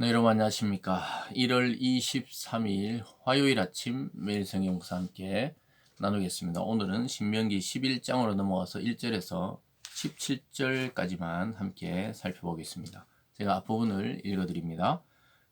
네, 여러분 안녕하십니까. 1월 23일 화요일 아침 매일 성경 묵상 함께 나누겠습니다. 오늘은 신명기 11장으로 넘어와서 1절에서 17절까지만 함께 살펴보겠습니다. 제가 앞부분을 읽어드립니다.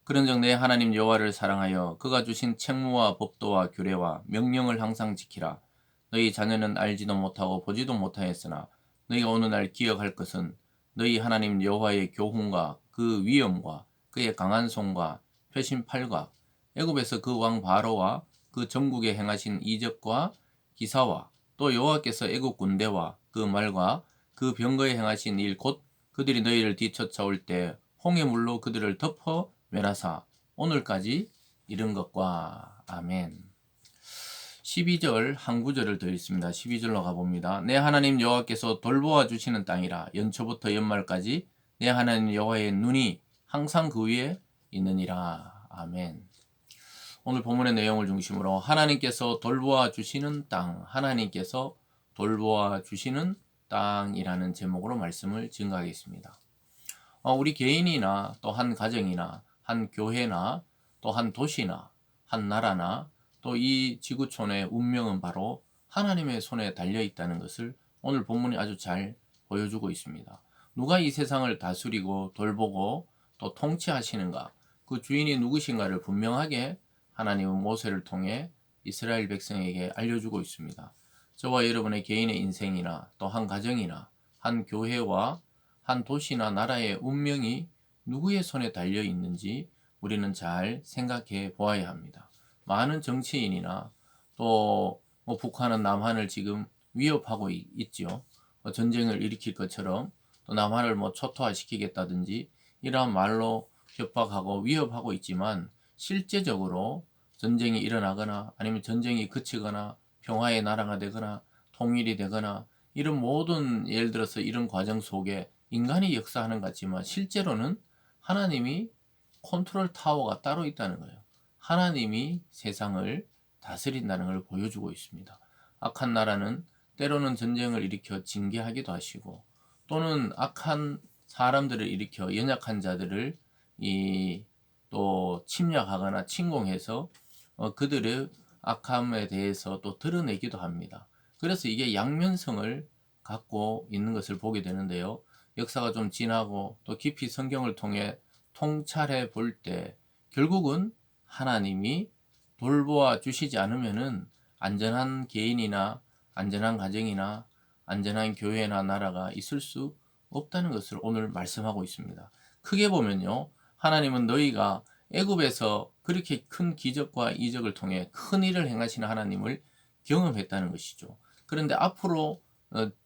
그런즉 내 하나님 여호와를 사랑하여 그가 주신 책무와 법도와 규례와 명령을 항상 지키라. 너희 자녀는 알지도 못하고 보지도 못하였으나 너희가 어느 날 기억할 것은 너희 하나님 여호와의 교훈과 그 위엄과 그의 강한 손과 표신 팔과 애굽에서 그 왕 바로와 그 전국에 행하신 이적과 기사와 또 여호와께서 애굽 군대와 그 말과 그 병거에 행하신 일 곧 그들이 너희를 뒤쫓아올 때 홍해 물로 그들을 덮어 멸하사 오늘까지 이른 것과 아멘. 12절 한 구절을 더 읽습니다. 12절로 가봅니다. 내 하나님 여호와께서 돌보아 주시는 땅이라 연초부터 연말까지 내 하나님 여호와의 눈이 항상 그 위에 있느니라. 아멘. 오늘 본문의 내용을 중심으로 하나님께서 돌보아 주시는 땅, 하나님께서 돌보아 주시는 땅이라는 제목으로 말씀을 증가하겠습니다. 우리 개인이나 또 한 가정이나 한 교회나 또 한 도시나 한 나라나 또 이 지구촌의 운명은 바로 하나님의 손에 달려 있다는 것을 오늘 본문이 아주 잘 보여주고 있습니다. 누가 이 세상을 다스리고 돌보고 또 통치하시는가, 그 주인이 누구신가를 분명하게 하나님은 모세를 통해 이스라엘 백성에게 알려주고 있습니다. 저와 여러분의 개인의 인생이나 또 한 가정이나 한 교회와 한 도시나 나라의 운명이 누구의 손에 달려 있는지 우리는 잘 생각해 보아야 합니다. 많은 정치인이나 또 북한은 남한을 지금 위협하고 있죠. 전쟁을 일으킬 것처럼 또 남한을 초토화시키겠다든지 이러한 말로 협박하고 위협하고 있지만 실제적으로 전쟁이 일어나거나 아니면 전쟁이 그치거나 평화의 나라가 되거나 통일이 되거나 이런 모든 예를 들어서 이런 과정 속에 인간이 역사하는 것 같지만 실제로는 하나님이 컨트롤 타워가 따로 있다는 거예요. 하나님이 세상을 다스린다는 걸 보여주고 있습니다. 악한 나라는 때로는 전쟁을 일으켜 징계하기도 하시고 또는 악한 사람들을 일으켜 연약한 자들을 또 침략하거나 침공해서 그들의 악함에 대해서 또 드러내기도 합니다. 그래서 이게 양면성을 갖고 있는 것을 보게 되는데요. 역사가 좀 지나고 또 깊이 성경을 통해 통찰해 볼 때 결국은 하나님이 돌보아 주시지 않으면은 안전한 개인이나 안전한 가정이나 안전한 교회나 나라가 있을 수 없다는 것을 오늘 말씀하고 있습니다. 크게 보면요. 하나님은 너희가 애굽에서 그렇게 큰 기적과 이적을 통해 큰 일을 행하시는 하나님을 경험했다는 것이죠. 그런데 앞으로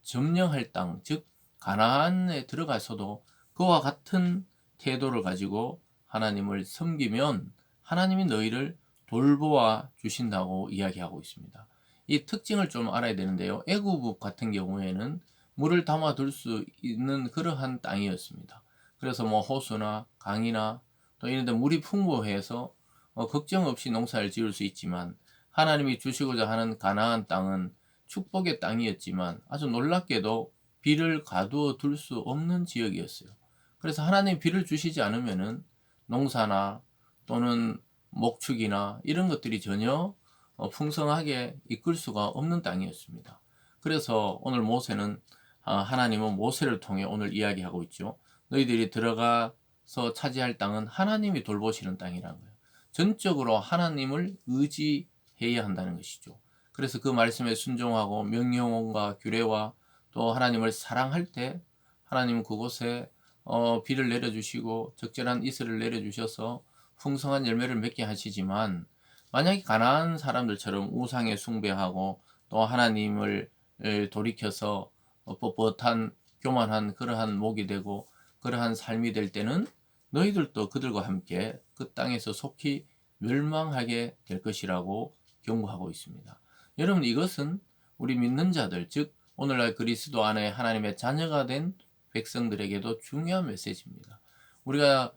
점령할 땅, 즉 가나안에 들어가서도 그와 같은 태도를 가지고 하나님을 섬기면 하나님이 너희를 돌보아 주신다고 이야기하고 있습니다. 이 특징을 좀 알아야 되는데요. 애굽 같은 경우에는 물을 담아둘 수 있는 그러한 땅이었습니다. 그래서 호수나 강이나 또 이런 데 물이 풍부해서 걱정 없이 농사를 지을 수 있지만 하나님이 주시고자 하는 가나안 땅은 축복의 땅이었지만 아주 놀랍게도 비를 가두어 둘 수 없는 지역이었어요. 그래서 하나님 비를 주시지 않으면은 농사나 또는 목축이나 이런 것들이 전혀 풍성하게 이끌 수가 없는 땅이었습니다. 그래서 오늘 모세는 하나님은 모세를 통해 오늘 이야기하고 있죠. 너희들이 들어가서 차지할 땅은 하나님이 돌보시는 땅이라는 거예요. 전적으로 하나님을 의지해야 한다는 것이죠. 그래서 그 말씀에 순종하고 명령과 규례와 또 하나님을 사랑할 때 하나님은 그곳에 비를 내려주시고 적절한 이슬을 내려주셔서 풍성한 열매를 맺게 하시지만 만약에 가나안 사람들처럼 우상에 숭배하고 또 하나님을 돌이켜서 뻣뻣한 교만한 그러한 목이 되고 그러한 삶이 될 때는 너희들도 그들과 함께 그 땅에서 속히 멸망하게 될 것이라고 경고하고 있습니다. 여러분 이것은 우리 믿는 자들 즉 오늘날 그리스도 안에 하나님의 자녀가 된 백성들에게도 중요한 메시지입니다. 우리가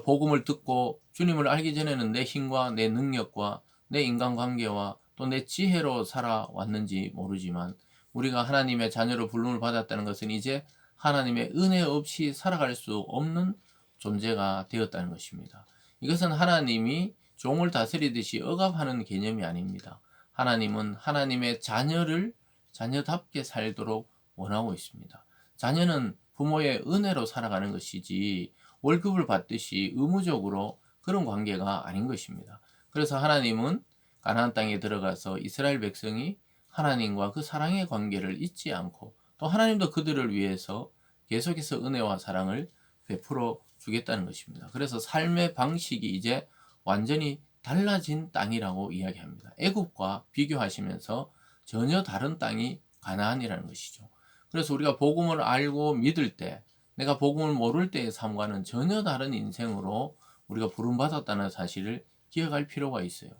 복음을 듣고 주님을 알기 전에는 내 힘과 내 능력과 내 인간관계와 또 내 지혜로 살아왔는지 모르지만 우리가 하나님의 자녀로 부름을 받았다는 것은 이제 하나님의 은혜 없이 살아갈 수 없는 존재가 되었다는 것입니다. 이것은 하나님이 종을 다스리듯이 억압하는 개념이 아닙니다. 하나님은 하나님의 자녀를 자녀답게 살도록 원하고 있습니다. 자녀는 부모의 은혜로 살아가는 것이지 월급을 받듯이 의무적으로 그런 관계가 아닌 것입니다. 그래서 하나님은 가나안 땅에 들어가서 이스라엘 백성이 하나님과 그 사랑의 관계를 잊지 않고 또 하나님도 그들을 위해서 계속해서 은혜와 사랑을 베풀어 주겠다는 것입니다. 그래서 삶의 방식이 이제 완전히 달라진 땅이라고 이야기합니다. 애굽과 비교하시면서 전혀 다른 땅이 가나안이라는 것이죠. 그래서 우리가 복음을 알고 믿을 때, 내가 복음을 모를 때의 삶과는 전혀 다른 인생으로 우리가 부름받았다는 사실을 기억할 필요가 있어요.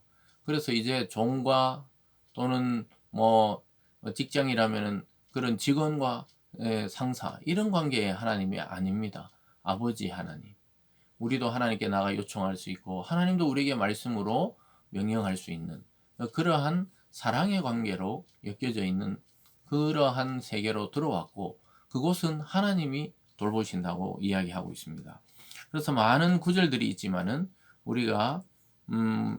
그래서 이제 종과 또는 직장이라면은 그런 직원과 상사 이런 관계의 하나님이 아닙니다. 아버지 하나님. 우리도 하나님께 나가 요청할 수 있고 하나님도 우리에게 말씀으로 명령할 수 있는 그러한 사랑의 관계로 엮여져 있는 그러한 세계로 들어왔고 그곳은 하나님이 돌보신다고 이야기하고 있습니다. 그래서 많은 구절들이 있지만은 우리가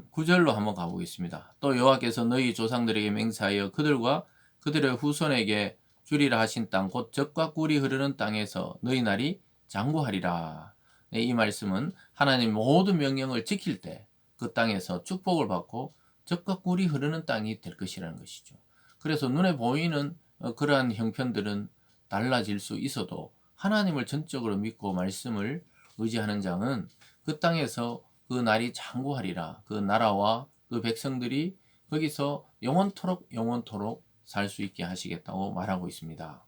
구절로 한번 가보겠습니다. 또 여호와께서 너희 조상들에게 맹세하여 그들과 그들의 후손에게 주리라 하신 땅 곧 젖과 꿀이 흐르는 땅에서 너희 날이 장구하리라. 이 말씀은 하나님 모든 명령을 지킬 때 그 땅에서 축복을 받고 젖과 꿀이 흐르는 땅이 될 것이라는 것이죠. 그래서 눈에 보이는 그러한 형편들은 달라질 수 있어도 하나님을 전적으로 믿고 말씀을 의지하는 자는 그 땅에서 그 날이 장구하리라. 그 나라와 그 백성들이 거기서 영원토록 살 수 있게 하시겠다고 말하고 있습니다.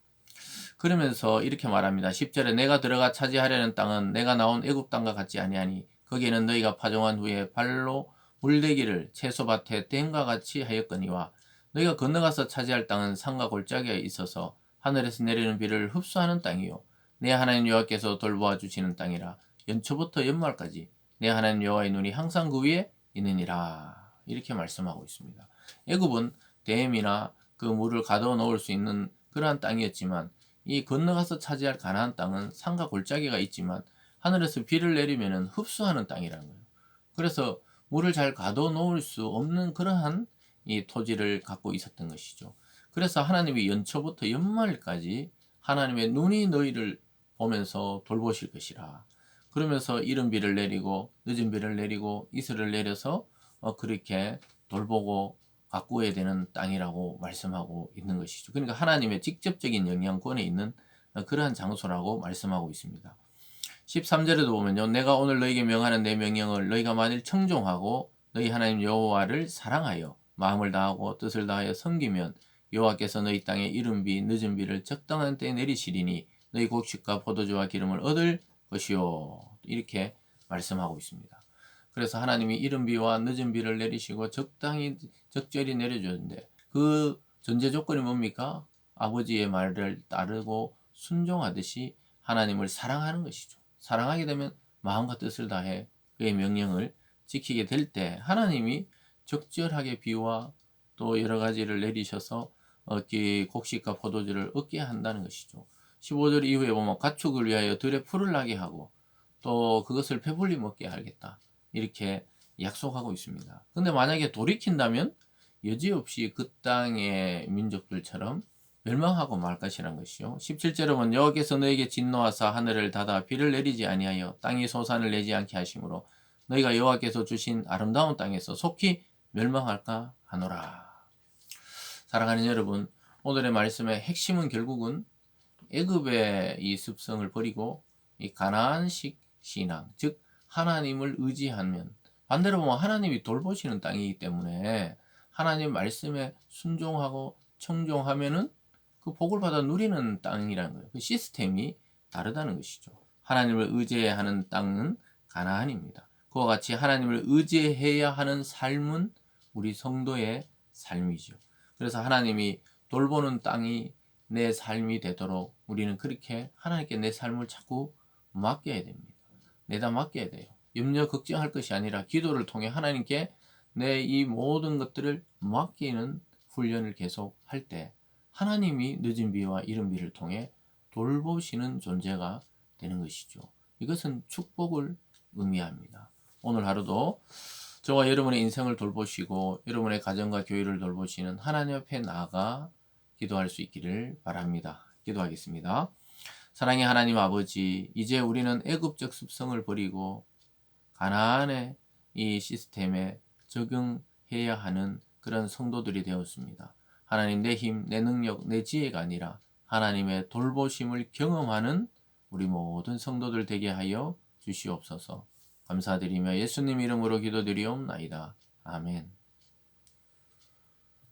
그러면서 이렇게 말합니다. 10절에 내가 들어가 차지하려는 땅은 내가 나온 애굽 땅과 같지 아니하니 거기에는 너희가 파종한 후에 발로 물대기를 채소밭에 댐과 같이 하였거니와 너희가 건너가서 차지할 땅은 산과 골짜기가 있어서 하늘에서 내리는 비를 흡수하는 땅이요 내 하나님 여호와께서 돌보아 주시는 땅이라 연초부터 연말까지 내 하나님 여호와의 눈이 항상 그 위에 있느니라. 이렇게 말씀하고 있습니다. 애굽은 댐이나 그 물을 가둬 놓을 수 있는 그러한 땅이었지만 이 건너가서 차지할 가나안 땅은 산과 골짜기가 있지만 하늘에서 비를 내리면 흡수하는 땅이라는 거예요. 그래서 물을 잘 가둬 놓을 수 없는 그러한 이 토지를 갖고 있었던 것이죠. 그래서 하나님이 연초부터 연말까지 하나님의 눈이 너희를 보면서 돌보실 것이라. 그러면서 이른 비를 내리고 늦은 비를 내리고 이슬을 내려서 그렇게 돌보고 가꾸어야 되는 땅이라고 말씀하고 있는 것이죠. 그러니까 하나님의 직접적인 영향권에 있는 그러한 장소라고 말씀하고 있습니다. 13절에도 보면요. 내가 오늘 너희에게 명하는 내 명령을 너희가 만일 청종하고 너희 하나님 여호와를 사랑하여 마음을 다하고 뜻을 다하여 섬기면 여호와께서 너희 땅에 이른 비 늦은 비를 적당한 때에 내리시리니 너희 곡식과 포도주와 기름을 얻을 것이요. 이렇게 말씀하고 있습니다. 그래서 하나님이 이른 비와 늦은 비를 내리시고 적절히 내려주는데 그 전제 조건이 뭡니까? 아버지의 말을 따르고 순종하듯이 하나님을 사랑하는 것이죠. 사랑하게 되면 마음과 뜻을 다해 그의 명령을 지키게 될 때 하나님이 적절하게 비와 또 여러 가지를 내리셔서 곡식과 포도주를 얻게 한다는 것이죠. 15절 이후에 보면 가축을 위하여 들에 풀을 나게 하고 또 그것을 배불리 먹게 하겠다. 이렇게 약속하고 있습니다. 근데 만약에 돌이킨다면 여지없이 그 땅의 민족들처럼 멸망하고 말 것이란 것이요. 17절에 보면 여호와께서 너에게 진노하사 하늘을 닫아 비를 내리지 아니하여 땅이 소산을 내지 않게 하심으로 너희가 여호와께서 주신 아름다운 땅에서 속히 멸망할까 하노라. 사랑하는 여러분, 오늘의 말씀의 핵심은 결국은 애굽의 이 습성을 버리고 이 가나안식 신앙, 즉 하나님을 의지하면 반대로 보면 하나님이 돌보시는 땅이기 때문에 하나님 말씀에 순종하고 청종하면은 그 복을 받아 누리는 땅이라는 거예요. 그 시스템이 다르다는 것이죠. 하나님을 의지해야 하는 땅은 가나안입니다. 그와 같이 하나님을 의지해야 하는 삶은 우리 성도의 삶이죠. 그래서 하나님이 돌보는 땅이 내 삶이 되도록 우리는 그렇게 하나님께 내 삶을 자꾸 맡겨야 됩니다. 내다 맡겨야 돼요. 염려 걱정할 것이 아니라 기도를 통해 하나님께 내 이 모든 것들을 맡기는 훈련을 계속 할 때 하나님이 늦은 비와 이른 비를 통해 돌보시는 존재가 되는 것이죠. 이것은 축복을 의미합니다. 오늘 하루도 저와 여러분의 인생을 돌보시고 여러분의 가정과 교회를 돌보시는 하나님 앞에 나아가 기도할 수 있기를 바랍니다. 기도하겠습니다. 사랑의 하나님 아버지, 이제 우리는 애굽적 습성을 버리고 가나안의 이 시스템에 적응해야 하는 그런 성도들이 되었습니다. 하나님, 내 힘, 내 능력, 내 지혜가 아니라 하나님의 돌보심을 경험하는 우리 모든 성도들 되게 하여 주시옵소서. 감사드리며 예수님 이름으로 기도드리옵나이다. 아멘.